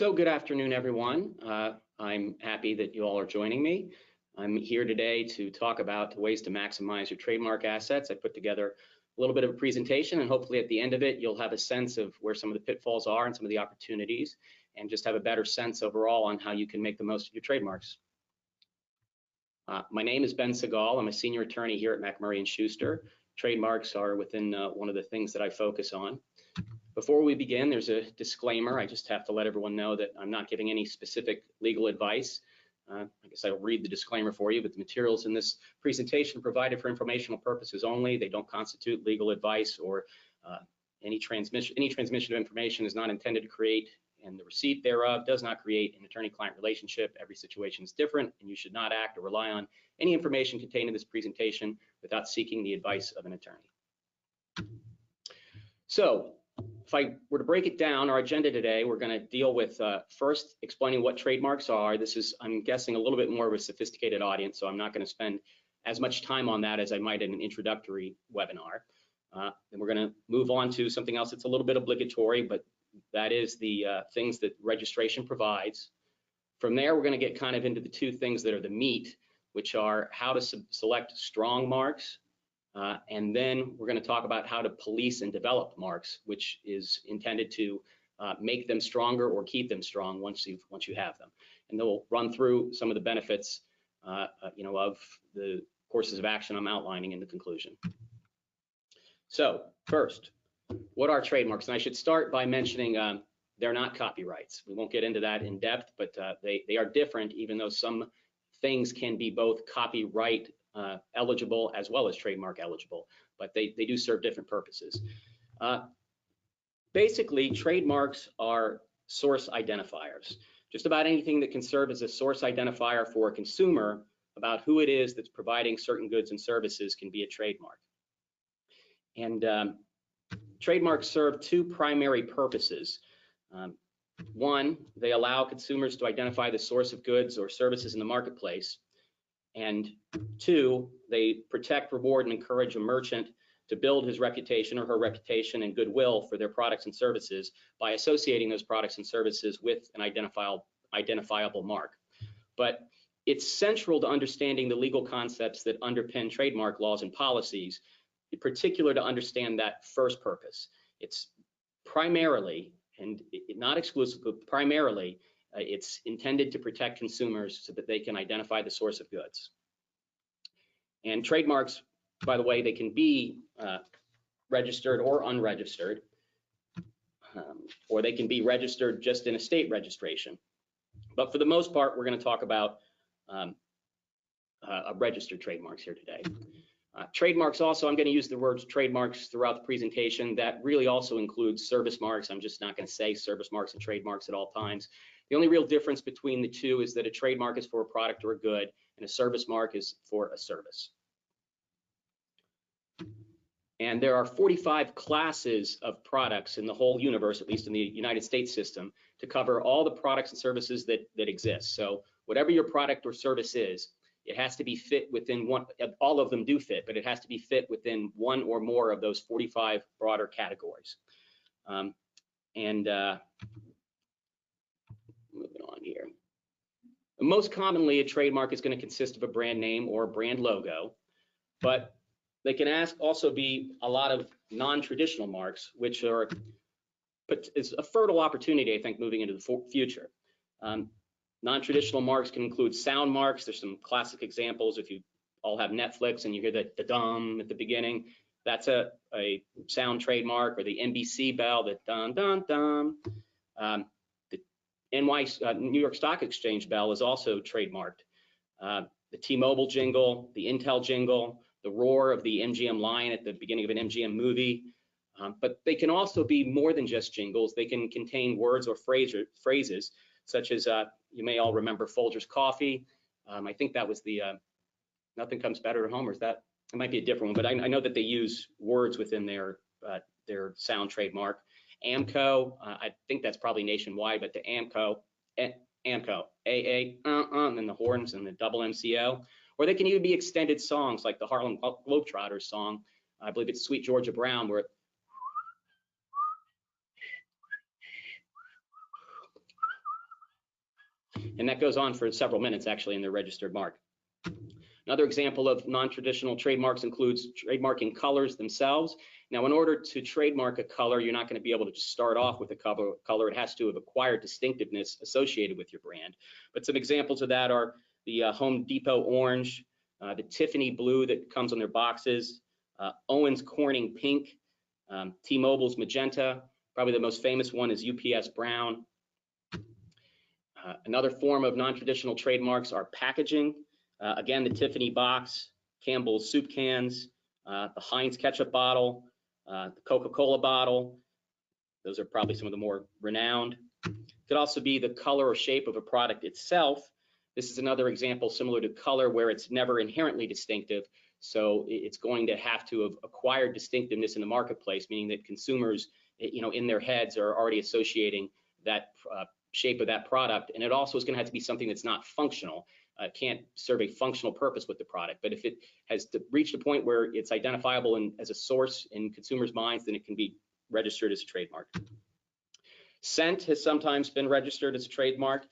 So good afternoon, everyone. I'm happy that you all are joining me. I'm here today to talk about ways to maximize your trademark assets. I put together a little bit of a presentation, and hopefully at the end of it, you'll have a sense of where some of the pitfalls are and some of the opportunities, and just have a better sense overall on how you can make the most of your trademarks. My name is Ben Segal. I'm a senior attorney here at McMurray & Schuster. Trademarks are within one of the things that I focus on. Before we begin, there's a disclaimer. I just have to let everyone know that I'm not giving any specific legal advice. I guess I'll read the disclaimer for you, but the materials in this presentation are provided for informational purposes only. They don't constitute legal advice, or any transmission of information is not intended to create, and the receipt thereof does not create an attorney-client relationship. Every situation is different, and you should not act or rely on any information contained in this presentation without seeking the advice of an attorney. So, if I were to break it down, our agenda today, we're going to deal with first explaining what trademarks are. This is, I'm guessing, a little bit more of a sophisticated audience, so I'm not going to spend as much time on that as I might in an introductory webinar. Then we're going to move on to something else that's a little bit obligatory, but that is the things that registration provides. From there, we're going to get kind of into the two things that are the meat, which are how to select strong marks. And then we're going to talk about how to police and develop marks, which is intended to make them stronger or keep them strong once you have them. And then we'll run through some of the benefits, of the courses of action I'm outlining in the conclusion. So first, what are trademarks? And I should start by mentioning they're not copyrights. We won't get into that in depth, but they are different, even though some things can be both copyright eligible as well as trademark eligible, but they do serve different purposes. Basically, trademarks are source identifiers. Just about anything that can serve as a source identifier for a consumer about who it is that's providing certain goods and services can be a trademark. And trademarks serve two primary purposes. One, they allow consumers to identify the source of goods or services in the marketplace. And two, they protect, reward, and encourage a merchant to build his reputation or her reputation and goodwill for their products and services by associating those products and services with an identifiable mark. But it's central to understanding the legal concepts that underpin trademark laws and policies, in particular to understand that first purpose. It's primarily, and not exclusively, but primarily, it's intended to protect consumers so that they can identify the source of goods. And trademarks, by the way, they can be registered or unregistered, or they can be registered just in a state registration. But for the most part, we're going to talk about registered trademarks here today. Trademarks also, I'm going to use the words trademarks throughout the presentation. That really also includes service marks. I'm just not going to say service marks and trademarks at all times. The only real difference between the two is that a trademark is for a product or a good, and a service mark is for a service. And there are 45 classes of products in the whole universe, at least in the United States system, to cover all the products and services that exist. So whatever your product or service is, it has to be fit within one. All of them do fit, but it has to be fit within one or more of those 45 broader categories. Moving on here. Most commonly, a trademark is going to consist of a brand name or a brand logo, but they can also be a lot of non-traditional marks, which are, but it's a fertile opportunity, I think, moving into the future. Non-traditional marks can include sound marks. There's some classic examples. If you all have Netflix and you hear the dum at the beginning, that's a sound trademark, or the NBC bell, the dum dum dum. The New York Stock Exchange bell is also trademarked. The T-Mobile jingle, the Intel jingle, the roar of the MGM lion at the beginning of an MGM movie. But they can also be more than just jingles. They can contain words or phrases, such as you may all remember Folgers coffee. I think that was the nothing comes better at home, or is that? It might be a different one, but I know that they use words within their sound trademark. AMCO, I think that's probably nationwide, but the AMCO, AA, and then the horns and the double MCO. Or they can even be extended songs like the Harlem Globetrotters song. I believe it's Sweet Georgia Brown, where And that goes on for several minutes actually in their registered mark. Another example of non-traditional trademarks includes trademarking colors themselves. Now, in order to trademark a color, you're not going to be able to just start off with a color. It has to have acquired distinctiveness associated with your brand. But some examples of that are the Home Depot orange, the Tiffany blue that comes on their boxes, Owens Corning pink, T-Mobile's magenta. Probably the most famous one is UPS brown. Another form of non-traditional trademarks are packaging. Again, the Tiffany box, Campbell's soup cans, the Heinz ketchup bottle, the Coca-Cola bottle. Those are probably some of the more renowned. It could also be the color or shape of a product itself. This is another example similar to color where it's never inherently distinctive. So it's going to have to have acquired distinctiveness in the marketplace, meaning that consumers, in their heads are already associating that shape of that product. And it also is going to have to be something that's not functional. Can't serve a functional purpose with the product. But if it has reached a point where it's identifiable as a source in consumers' minds, then it can be registered as a trademark. Scent has sometimes been registered as a trademark.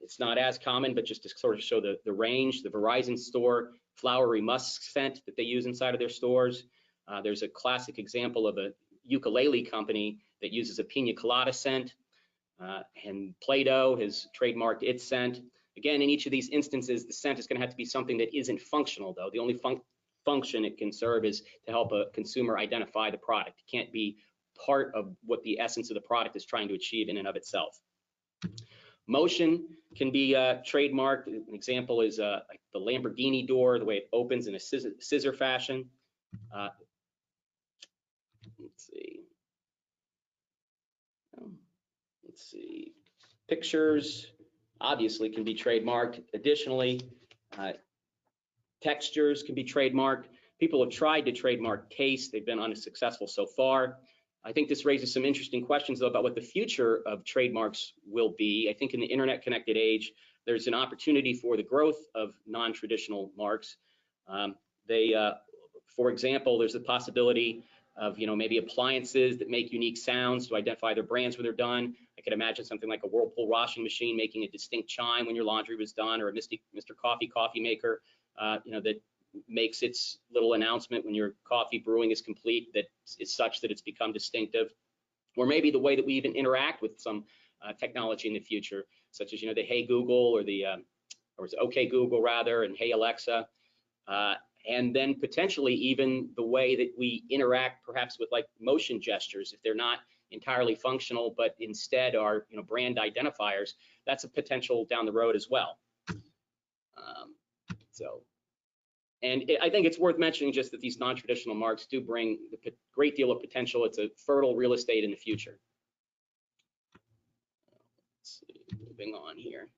It's not as common, but just to sort of show the range, the Verizon store flowery musk scent that they use inside of their stores. There's a classic example of a ukulele company that uses a pina colada scent, and Play-Doh has trademarked its scent. Again, in each of these instances, the scent is going to have to be something that isn't functional, though. The only function it can serve is to help a consumer identify the product. It can't be part of what the essence of the product is trying to achieve in and of itself. Motion can be trademarked. An example is like the Lamborghini door, the way it opens in a scissor fashion. Let's see. Pictures obviously can be trademarked. Additionally, textures can be trademarked. People have tried to trademark taste. They've been unsuccessful so far. I think this raises some interesting questions, though, about what the future of trademarks will be. I think in the internet connected age, there's an opportunity for the growth of non-traditional marks. For example, there's the possibility of maybe appliances that make unique sounds to identify their brands when they're done. I could imagine something like a Whirlpool washing machine making a distinct chime when your laundry was done, or a Mr. Coffee maker, that makes its little announcement when your coffee brewing is complete, that is such that it's become distinctive. Or maybe the way that we even interact with some technology in the future, such as the Hey Google, or or it's OK Google rather, and Hey Alexa. And then potentially even the way that we interact perhaps with like motion gestures, if they're not entirely functional, but instead are brand identifiers. That's a potential down the road as well. And I think it's worth mentioning just that these non-traditional marks do bring a great deal of potential. It's a fertile real estate in the future. Let's see, moving on here.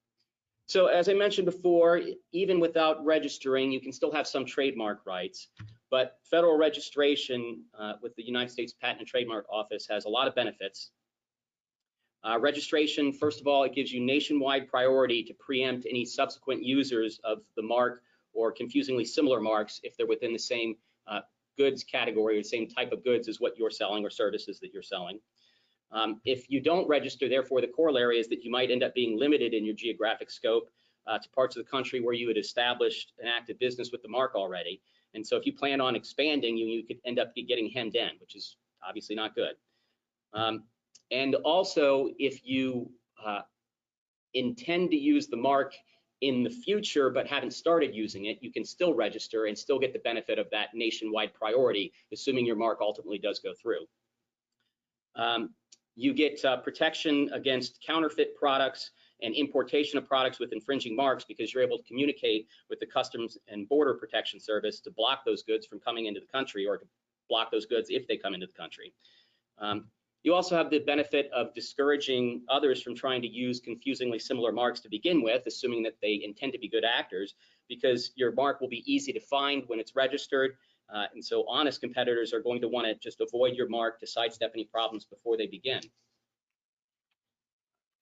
So as I mentioned before, even without registering, you can still have some trademark rights, but federal registration with the United States Patent and Trademark Office has a lot of benefits. Registration, first of all, it gives you nationwide priority to preempt any subsequent users of the mark or confusingly similar marks if they're within the same goods category or same type of goods as what you're selling or services that you're selling. If you don't register, therefore, the corollary is that you might end up being limited in your geographic scope to parts of the country where you had established an active business with the mark already. And so if you plan on expanding, you could end up getting hemmed in, which is obviously not good. And also, if you intend to use the mark in the future but haven't started using it, you can still register and still get the benefit of that nationwide priority, assuming your mark ultimately does go through. You get protection against counterfeit products and importation of products with infringing marks because you're able to communicate with the Customs and Border Protection Service to block those goods from coming into the country, or to block those goods if they come into the country. You also have the benefit of discouraging others from trying to use confusingly similar marks to begin with, assuming that they intend to be good actors, because your mark will be easy to find when it's registered. And so honest competitors are going to want to just avoid your mark to sidestep any problems before they begin.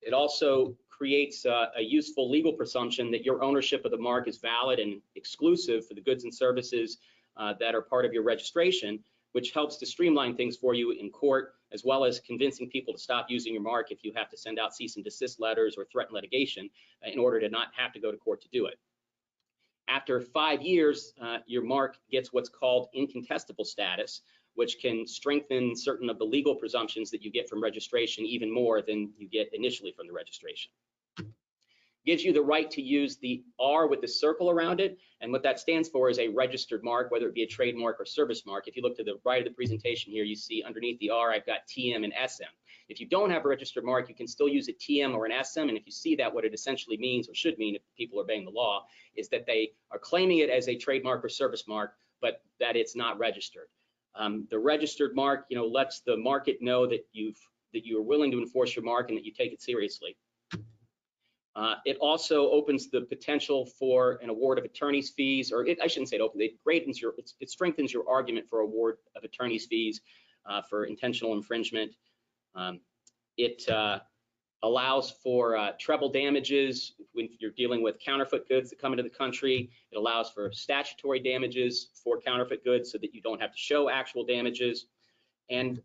It also creates a useful legal presumption that your ownership of the mark is valid and exclusive for the goods and services that are part of your registration, which helps to streamline things for you in court, as well as convincing people to stop using your mark if you have to send out cease and desist letters or threaten litigation in order to not have to go to court to do it. After 5 years, your mark gets what's called incontestable status, which can strengthen certain of the legal presumptions that you get from registration even more than you get initially from the registration. Gives you the right to use the R with the circle around it, and what that stands for is a registered mark, whether it be a trademark or service mark. If you look to the right of the presentation here, you see underneath the R, I've got TM and SM. If you don't have a registered mark, you can still use a TM or an SM, and if you see that, what it essentially means, or should mean if people are obeying the law, is that they are claiming it as a trademark or service mark, but that it's not registered. The registered mark, lets the market know that you are willing to enforce your mark and that you take it seriously. It also opens the potential for an award of attorney's fees, or I shouldn't say it opens, it strengthens your argument for award of attorney's fees for intentional infringement. It allows for treble damages when you're dealing with counterfeit goods that come into the country. It allows for statutory damages for counterfeit goods so that you don't have to show actual damages. And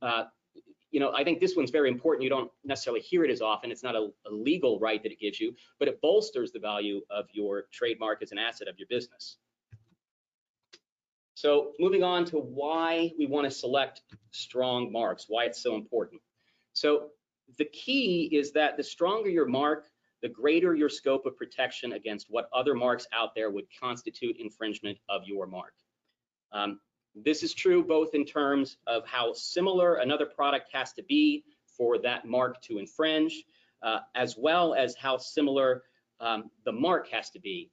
I think this one's very important. You don't necessarily hear it as often. It's not a legal right that it gives you, but it bolsters the value of your trademark as an asset of your business. So moving on to why we want to select strong marks, why it's so important. So the key is that the stronger your mark, the greater your scope of protection against what other marks out there would constitute infringement of your mark. This is true both in terms of how similar another product has to be for that mark to infringe, as well as how similar the mark has to be,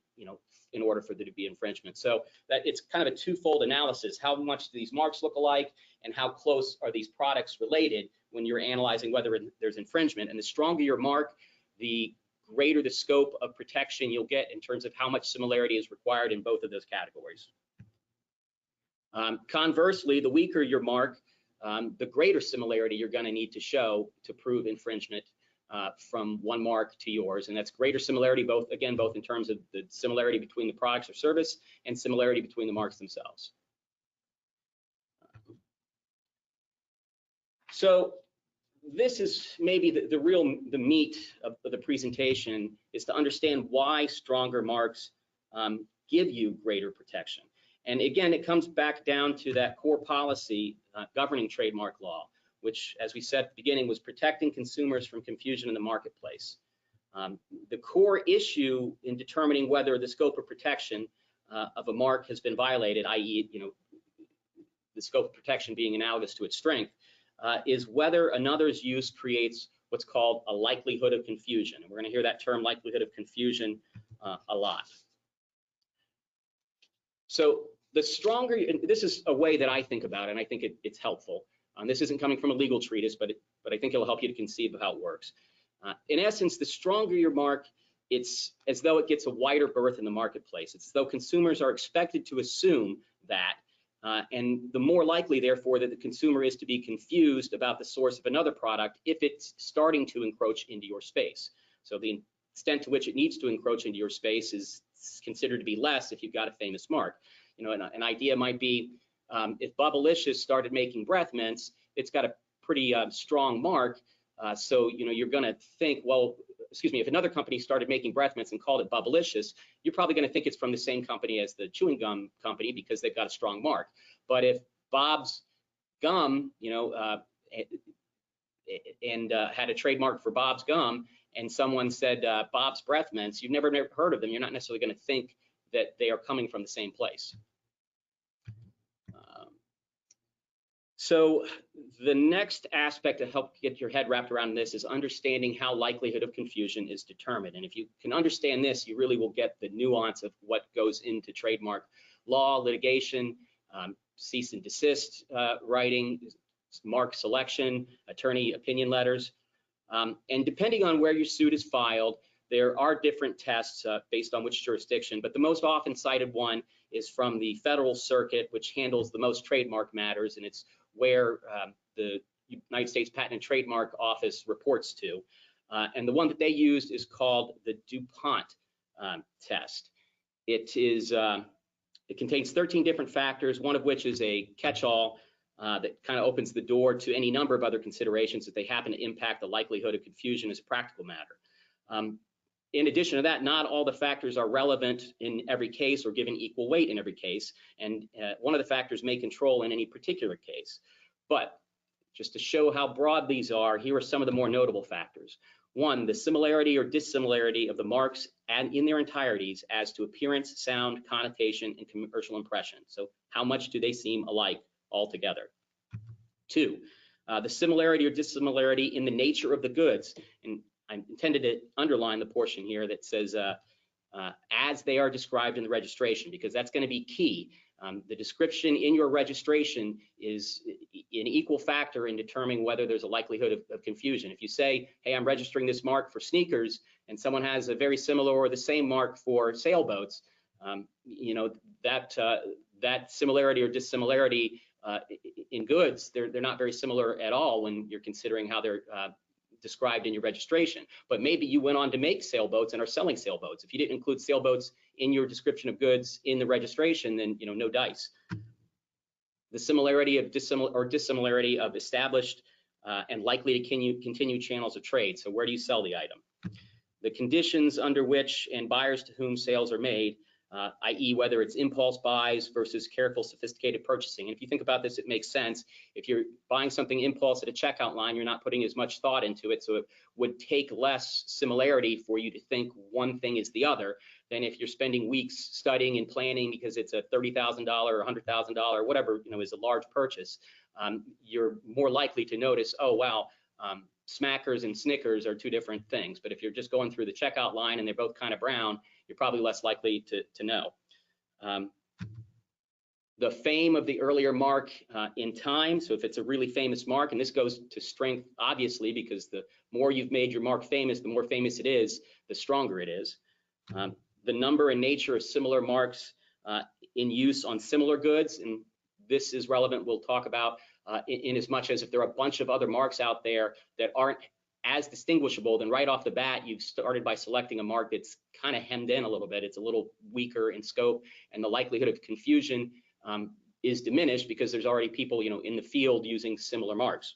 in order for there to be infringement. So that it's kind of a twofold analysis. How much do these marks look alike, and how close are these products related when you're analyzing whether there's infringement? And the stronger your mark, the greater the scope of protection you'll get in terms of how much similarity is required in both of those categories. Conversely, the weaker your mark, the greater similarity you're going to need to show to prove infringement from one mark to yours, and that's greater similarity both in terms of the similarity between the products or service and similarity between the marks themselves. So this is maybe the meat of the presentation, is to understand why stronger marks give you greater protection. And again, it comes back down to that core policy governing trademark law, which, as we said at the beginning, was protecting consumers from confusion in the marketplace. The core issue in determining whether the scope of protection of a mark has been violated, i.e., the scope of protection being analogous to its strength, is whether another's use creates what's called a likelihood of confusion. And we're going to hear that term, likelihood of confusion, a lot. So the stronger, and this is a way that I think about it, and I think it's helpful. This isn't coming from a legal treatise, but I think it'll help you to conceive of how it works. In essence, the stronger your mark, it's as though it gets a wider berth in the marketplace. It's as though consumers are expected to assume that, and the more likely, therefore, that the consumer is to be confused about the source of another product if it's starting to encroach into your space. So the extent to which it needs to encroach into your space is considered to be less if you've got a famous mark. An idea might be if Bubblicious started making breath mints, it's got a pretty strong mark. So you're going to think, well, if another company started making breath mints and called it Bubblicious, you're probably going to think it's from the same company as the chewing gum company because they've got a strong mark. But if Bob's Gum, had a trademark for Bob's Gum, and someone said Bob's Breath Mints, you've never heard of them. You're not necessarily going to think that they are coming from the same place. So the next aspect to help get your head wrapped around this is understanding how likelihood of confusion is determined. And if you can understand this, you really will get the nuance of what goes into trademark law, litigation, cease and desist writing, mark selection, attorney opinion letters. And depending on where your suit is filed, there are different tests based on which jurisdiction, but the most often cited one is from the Federal Circuit, which handles the most trademark matters, and it's where the United States Patent and Trademark Office reports to. And the one that they used is called the DuPont test. It contains 13 different factors, one of which is a catch-all that kind of opens the door to any number of other considerations if they happen to impact the likelihood of confusion as a practical matter. In addition to that, not all the factors are relevant in every case or given equal weight in every case, and one of the factors may control in any particular case. But just to show how broad these are, here are some of the more notable factors. One, the similarity or dissimilarity of the marks and in their entireties as to appearance, sound, connotation, and commercial impression. So how much do they seem alike altogether? Two, the similarity or dissimilarity in the nature of the goods. And I intended to underline the portion here that says as they are described in the registration, because that's going to be key. The description in your registration is an equal factor in determining whether there's a likelihood of confusion. If you say, hey, I'm registering this mark for sneakers, and someone has a very similar or the same mark for sailboats, you know, that similarity or dissimilarity in goods, they're not very similar at all when you're considering how they're described in your registration. But maybe you went on to make sailboats and are selling sailboats. If you didn't include sailboats in your description of goods in the registration, then, you know, no dice. The similarity of dissimilarity of established and likely to continue channels of trade. So where do you sell the item? The conditions under which and buyers to whom sales are made, i.e. whether it's impulse buys versus careful, sophisticated purchasing. And if you think about this, it makes sense. If you're buying something impulse at a checkout line, you're not putting as much thought into it, so it would take less similarity for you to think one thing is the other than if you're spending weeks studying and planning because it's a $30,000 or $100,000, whatever, you know, is a large purchase. You're more likely to notice, oh, wow, Smackers and Snickers are two different things. But if you're just going through the checkout line and they're both kind of brown, you're probably less likely to know. The fame of the earlier mark in time. So if it's a really famous mark, and this goes to strength, obviously, because the more you've made your mark famous, the more famous it is, the stronger it is. The number and nature of similar marks in use on similar goods, and this is relevant, we'll talk about in as much as if there are a bunch of other marks out there that aren't as distinguishable, then right off the bat, you've started by selecting a mark that's kind of hemmed in a little bit. It's a little weaker in scope, and the likelihood of confusion is diminished because there's already people, you know, in the field using similar marks.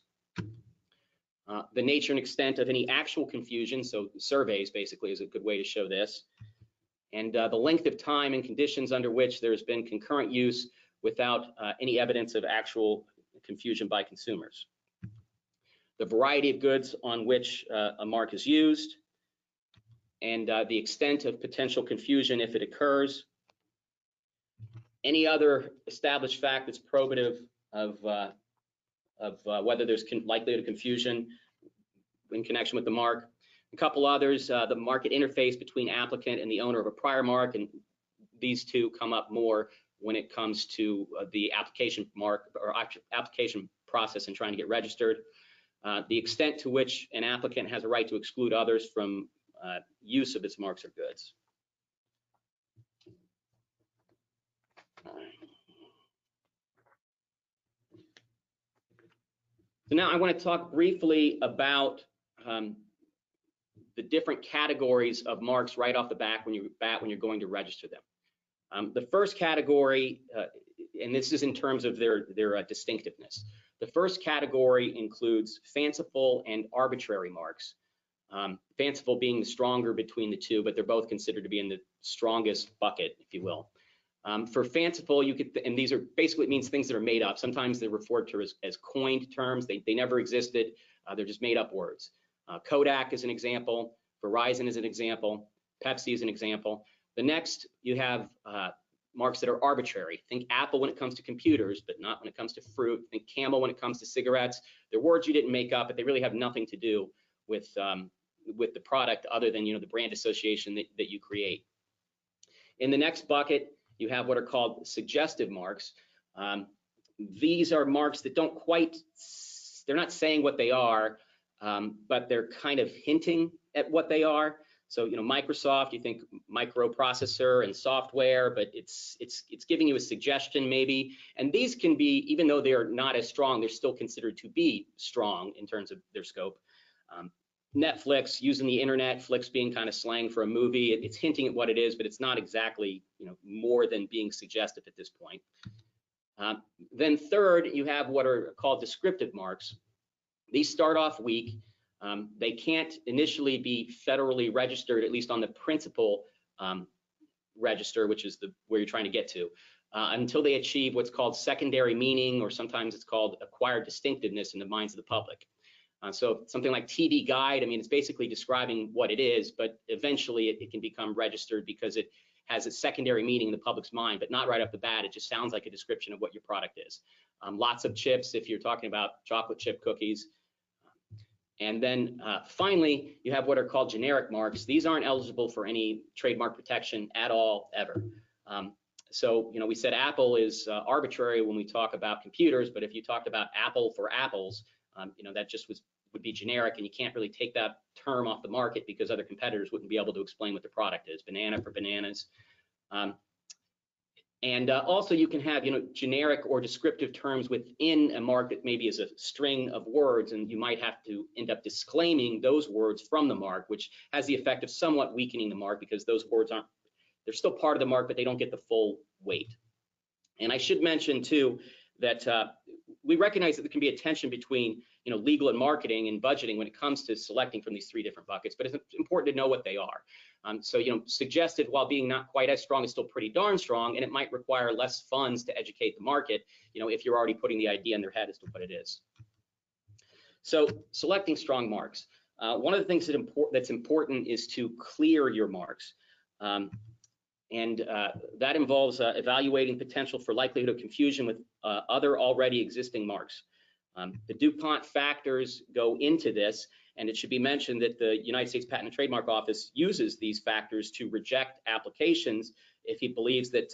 The nature and extent of any actual confusion, so surveys basically is a good way to show this. And the length of time and conditions under which there's been concurrent use without any evidence of actual confusion by consumers. The variety of goods on which a mark is used, and the extent of potential confusion if it occurs. Any other established fact that's probative of whether there's likelihood of confusion in connection with the mark. A couple others, the market interface between applicant and the owner of a prior mark, and these two come up more when it comes to the application mark or application process and trying to get registered. The extent to which an applicant has a right to exclude others from use of its marks or goods. So now I want to talk briefly about the different categories of marks right off the bat when you're going to register them. The first category, and this is in terms of their distinctiveness. The first category includes fanciful and arbitrary marks. Fanciful being the stronger between the two, but they're both considered to be in the strongest bucket, if you will. For fanciful, you could, and these are basically, it means things that are made up. Sometimes they're referred to as coined terms. They never existed. They're just made up words. Kodak is an example. Verizon is an example. Pepsi is an example. The next, you have marks that are arbitrary. Think Apple when it comes to computers, but not when it comes to fruit. Think Camel when it comes to cigarettes. They're words you didn't make up, but they really have nothing to do with the product other than, you know, the brand association that you create. In the next bucket, you have what are called suggestive marks. These are marks that don't quite, they're not saying what they are, but they're kind of hinting at what they are. So, you know, Microsoft, you think microprocessor and software, but it's giving you a suggestion maybe. And these can be, even though they're not as strong, they're still considered to be strong in terms of their scope. Netflix, using the internet, flicks being kind of slang for a movie. It's hinting at what it is, but it's not exactly, you know, more than being suggestive at this point. Then third, you have what are called descriptive marks. These start off weak. They can't initially be federally registered, at least on the principal register, which is where you're trying to get to, until they achieve what's called secondary meaning, or sometimes it's called acquired distinctiveness in the minds of the public. So something like TV Guide, I mean, it's basically describing what it is, but eventually it can become registered because it has a secondary meaning in the public's mind, but not right off the bat. It just sounds like a description of what your product is. Lots of chips, if you're talking about chocolate chip cookies. And then finally, you have what are called generic marks. These aren't eligible for any trademark protection at all, ever. So, we said Apple is arbitrary when we talk about computers, but if you talked about Apple for apples, that just would be generic, and you can't really take that term off the market because other competitors wouldn't be able to explain what the product is. Banana for bananas. And also you can have, generic or descriptive terms within a mark that maybe is a string of words, and you might have to end up disclaiming those words from the mark, which has the effect of somewhat weakening the mark because those words they're still part of the mark, but they don't get the full weight. And I should mention too that we recognize that there can be a tension between, legal and marketing and budgeting when it comes to selecting from these three different buckets, but it's important to know what they are. So, suggested, while being not quite as strong, is still pretty darn strong, and it might require less funds to educate the market, if you're already putting the idea in their head as to what it is. So selecting strong marks. One of the things that's important is to clear your marks. And that involves evaluating potential for likelihood of confusion with other already existing marks. The DuPont factors go into this, and it should be mentioned that the United States Patent and Trademark Office uses these factors to reject applications if he believes that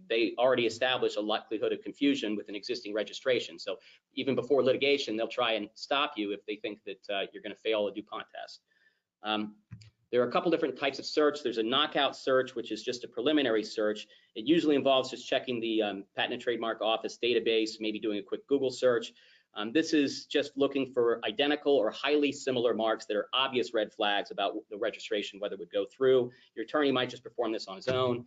they already establish a likelihood of confusion with an existing registration. So even before litigation, they'll try and stop you if they think that you're going to fail a DuPont test. There are a couple different types of search. There's a knockout search, which is just a preliminary search. It usually involves just checking the Patent and Trademark Office database, maybe doing a quick Google search. This is just looking for identical or highly similar marks that are obvious red flags about the registration, whether it would go through. Your attorney might just perform this on his own.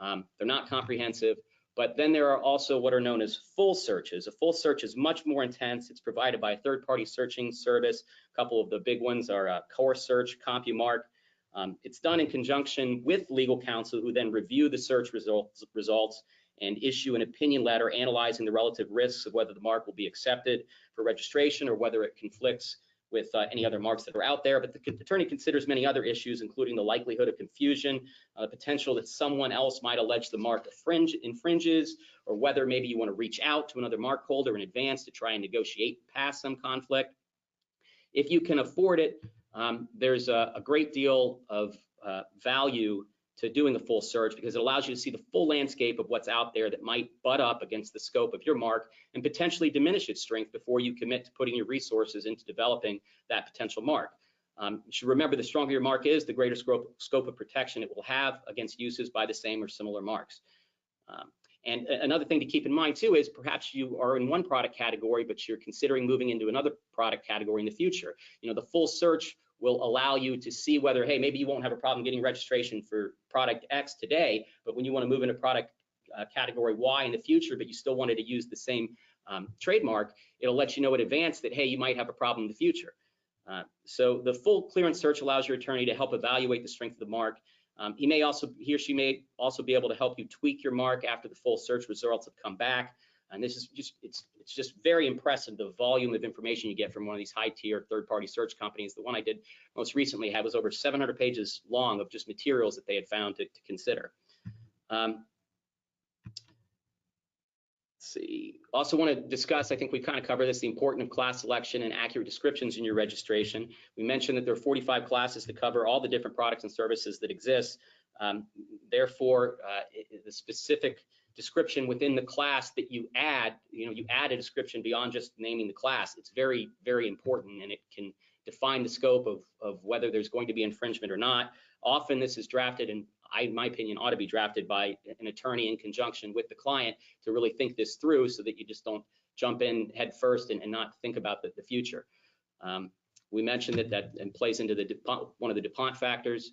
They're not comprehensive. But then there are also what are known as full searches. A full search is much more intense. It's provided by a third-party searching service. A couple of the big ones are Core Search, CompuMark. It's done in conjunction with legal counsel, who then review the search results and issue an opinion letter analyzing the relative risks of whether the mark will be accepted for registration or whether it conflicts with any other marks that are out there. But the attorney considers many other issues, including the likelihood of confusion, the potential that someone else might allege the mark infringes, or whether maybe you want to reach out to another mark holder in advance to try and negotiate past some conflict. If you can afford it, there's a great deal of value to doing a full search, because it allows you to see the full landscape of what's out there that might butt up against the scope of your mark and potentially diminish its strength before you commit to putting your resources into developing that potential mark. You should remember, the stronger your mark is, the greater scope of protection it will have against uses by the same or similar marks. And another thing to keep in mind too is perhaps you are in one product category, but you're considering moving into another product category in the future. The full search will allow you to see whether, hey, maybe you won't have a problem getting registration for product X today, but when you want to move into product category Y in the future, but you still wanted to use the same trademark, it'll let you know in advance that, hey, you might have a problem in the future. So the full clearance search allows your attorney to help evaluate the strength of the mark. He or she may also be able to help you tweak your mark after the full search results have come back. And this is it's just very impressive, the volume of information you get from one of these high-tier third-party search companies. The one I did most recently was over 700 pages long of just materials that they had found to consider. Let's see. Also want to discuss, I think we kind of covered this, the importance of class selection and accurate descriptions in your registration. We mentioned that there are 45 classes to cover all the different products and services that exist. Therefore, the specific description within the class that you add, you add a description beyond just naming the class. It's very, very important, and it can define the scope of whether there's going to be infringement or not. Often this is drafted, and in my opinion, ought to be drafted by an attorney in conjunction with the client to really think this through, so that you just don't jump in head first and not think about the future. We mentioned that plays into one of the DuPont factors.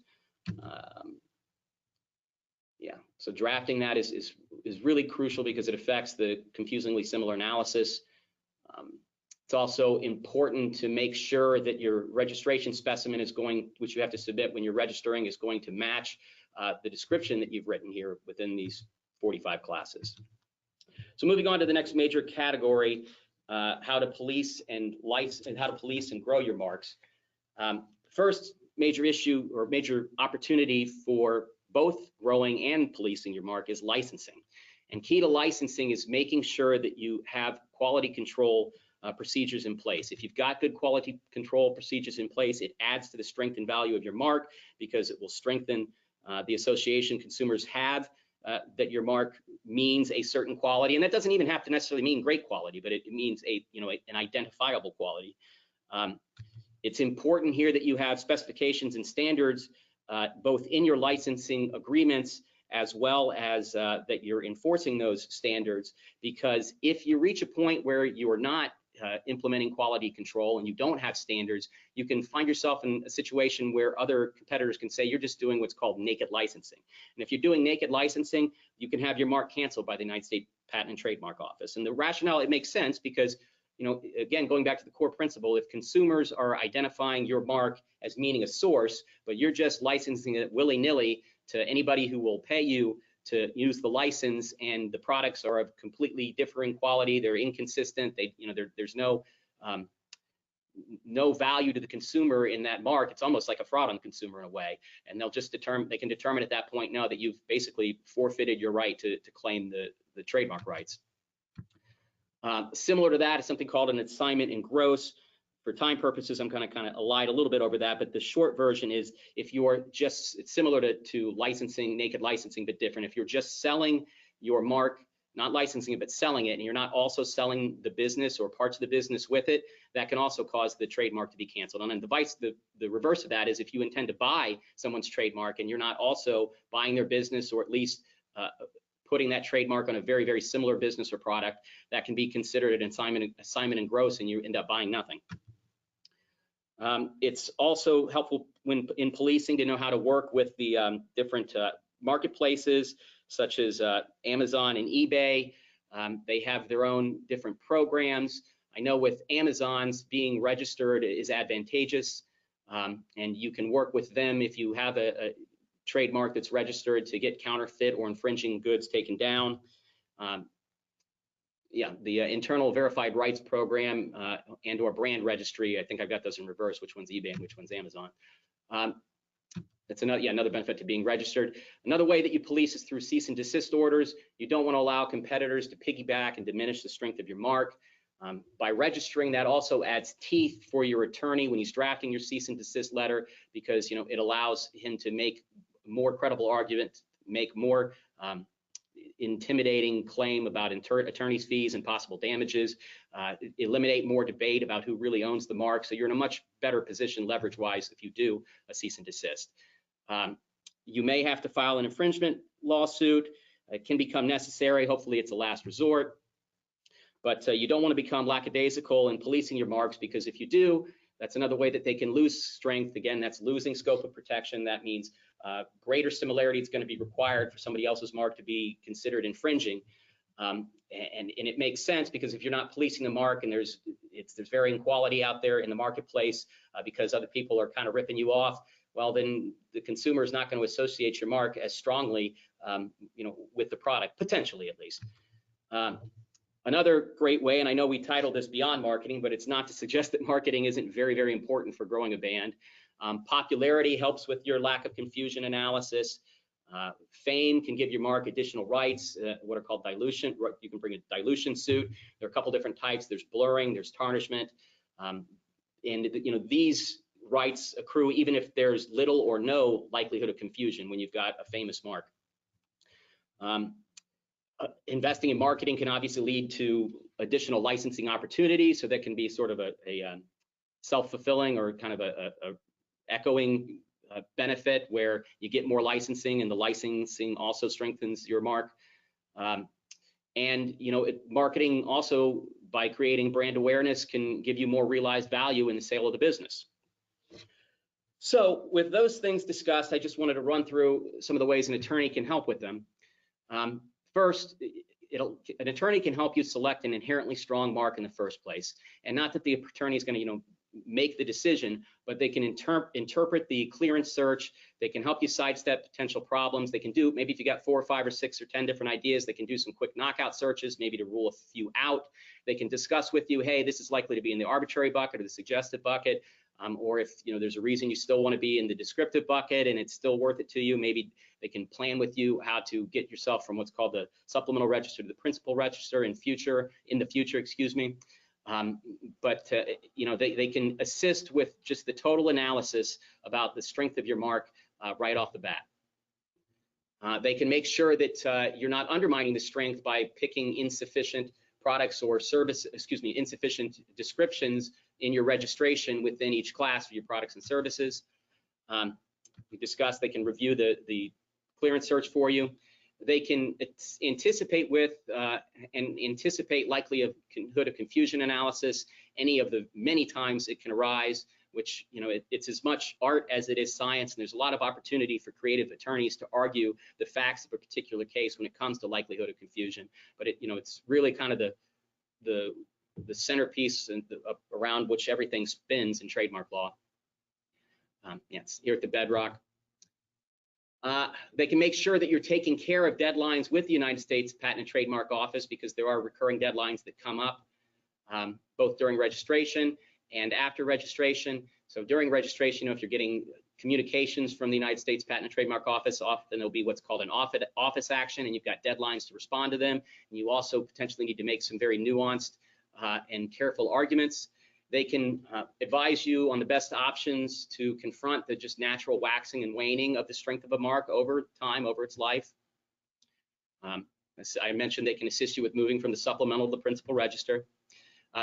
Yeah, so drafting that is really crucial because it affects the confusingly similar analysis. It's also important to make sure that your registration specimen is going, which you have to submit when you're registering, is going to match the description that you've written here within these 45 classes. So moving on to the next major category, how to police and grow your marks. First major issue or major opportunity for both growing and policing your mark is licensing. And key to licensing is making sure that you have quality control procedures in place. If you've got good quality control procedures in place, it adds to the strength and value of your mark because it will strengthen the association consumers have that your mark means a certain quality. And that doesn't even have to necessarily mean great quality, but it means an identifiable quality. It's important here that you have specifications and standards both in your licensing agreements as well as that you're enforcing those standards, because if you reach a point where you are not implementing quality control and you don't have standards, you can find yourself in a situation where other competitors can say you're just doing what's called naked licensing. And if you're doing naked licensing, you can have your mark canceled by the United States Patent and Trademark Office. And the rationale, it makes sense because, again, going back to the core principle, if consumers are identifying your mark as meaning a source, but you're just licensing it willy-nilly to anybody who will pay you to use the license, and the products are of completely differing quality, they're inconsistent, there's no value to the consumer in that mark. It's almost like a fraud on the consumer in a way, and they can determine at that point now that you've basically forfeited your right to claim the trademark rights. Similar to that is something called an assignment in gross. For time purposes, I'm kind of allied a little bit over that, but the short version is if you're just, it's similar to licensing, naked licensing, but different. If you're just selling your mark, not licensing it, but selling it, and you're not also selling the business or parts of the business with it, that can also cause the trademark to be canceled. And then the reverse of that is if you intend to buy someone's trademark and you're not also buying their business, or at least putting that trademark on a very, very similar business or product, that can be considered an assignment in gross, and you end up buying nothing. It's also helpful when in policing to know how to work with the different marketplaces, such as Amazon and eBay. They have their own different programs. I know with Amazon's being registered is advantageous, and you can work with them if you have a trademark that's registered to get counterfeit or infringing goods taken down. The internal verified rights program and or brand registry. I think I've got those in reverse, which one's eBay and which one's Amazon. That's another benefit to being registered. Another way that you police is through cease and desist orders. You don't want to allow competitors to piggyback and diminish the strength of your mark. By registering, that also adds teeth for your attorney when he's drafting your cease and desist letter, because it allows him to make more credible argument, make more intimidating claim about attorney's fees and possible damages, eliminate more debate about who really owns the mark. So you're in a much better position leverage-wise if you do a cease and desist. You may have to file an infringement lawsuit. It can become necessary. Hopefully it's a last resort. But you don't want to become lackadaisical in policing your marks, because if you do, that's another way that they can lose strength. Again, that's losing scope of protection. That means greater similarity is going to be required for somebody else's mark to be considered infringing. And it makes sense, because if you're not policing the mark and there's varying quality out there in the marketplace because other people are kind of ripping you off, well, then the consumer is not going to associate your mark as strongly with the product, potentially at least. Another great way, and I know we titled this Beyond Marketing, but it's not to suggest that marketing isn't very, very important for growing a band. Popularity helps with your lack of confusion analysis. Fame can give your mark additional rights, what are called dilution. You can bring a dilution suit. There are a couple different types. There's blurring, there's tarnishment. And these rights accrue even if there's little or no likelihood of confusion when you've got a famous mark. Investing in marketing can obviously lead to additional licensing opportunities, so that can be sort of a self-fulfilling or kind of a echoing benefit where you get more licensing, and the licensing also strengthens your mark. Marketing also, by creating brand awareness, can give you more realized value in the sale of the business. So with those things discussed, I just wanted to run through some of the ways an attorney can help with them. First, an attorney can help you select an inherently strong mark in the first place, and not that the attorney is going to, make the decision, but they can interpret the clearance search. They can help you sidestep potential problems. They can do, maybe if you got 4 or 5 or 6 or 10 different ideas, they can do some quick knockout searches, maybe to rule a few out. They can discuss with you, hey, this is likely to be in the arbitrary bucket or the suggested bucket. Or if there's a reason you still want to be in the descriptive bucket and it's still worth it to you, maybe they can plan with you how to get yourself from what's called the supplemental register to the principal register in the future, excuse me. They can assist with just the total analysis about the strength of your mark right off the bat. They can make sure that you're not undermining the strength by picking insufficient products or insufficient descriptions in your registration within each class for your products and services. We discussed they can review the clearance search for you. They can anticipate with and anticipate likelihood of confusion analysis, any of the many times it can arise, which it's as much art as it is science, and there's a lot of opportunity for creative attorneys to argue the facts of a particular case when it comes to likelihood of confusion. But it's really kind of the centerpiece and around which everything spins in trademark law. It's here at the bedrock. They can make sure that you're taking care of deadlines with the United States Patent and Trademark Office, because there are recurring deadlines that come up both during registration and after registration. So during registration, if you're getting communications from the United States Patent and Trademark Office, often there'll be what's called an office action, and you've got deadlines to respond to them. And you also potentially need to make some very nuanced and careful arguments. They can advise you on the best options to confront the just natural waxing and waning of the strength of a mark over time, over its life. As I mentioned, they can assist you with moving from the supplemental to the principal register.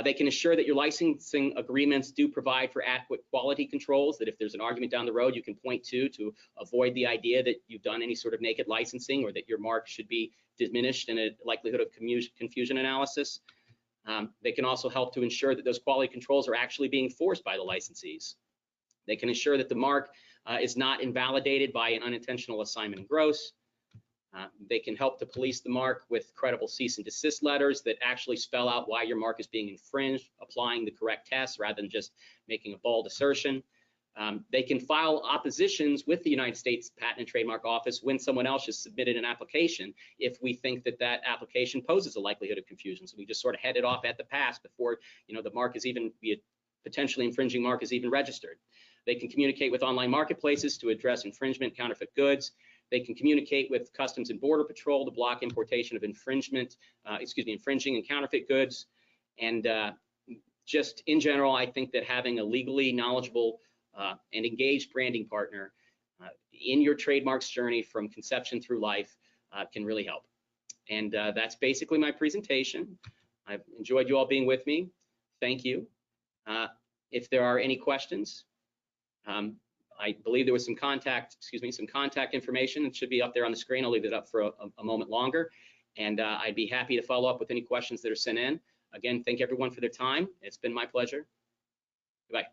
They can assure that your licensing agreements do provide for adequate quality controls, that if there's an argument down the road, you can point to avoid the idea that you've done any sort of naked licensing, or that your mark should be diminished in a likelihood of confusion analysis. They can also help to ensure that those quality controls are actually being enforced by the licensees. They can ensure that the mark is not invalidated by an unintentional assignment in gross. They can help to police the mark with credible cease and desist letters that actually spell out why your mark is being infringed, applying the correct tests rather than just making a bald assertion. They can file oppositions with the United States Patent and Trademark Office when someone else has submitted an application, if we think that that application poses a likelihood of confusion. So we just sort of head it off at the pass before the mark is even, the potentially infringing mark is even registered. They can communicate with online marketplaces to address infringement, counterfeit goods. They can communicate with Customs and Border Patrol to block importation of infringing and counterfeit goods. And just in general, I think that having a legally knowledgeable and engaged branding partner in your trademarks journey from conception through life can really help. And that's basically my presentation. I've enjoyed you all being with me. Thank you. If there are any questions, I believe there was some contact information. It should be up there on the screen. I'll leave it up for a moment longer. And I'd be happy to follow up with any questions that are sent in. Again, thank everyone for their time. It's been my pleasure. Goodbye.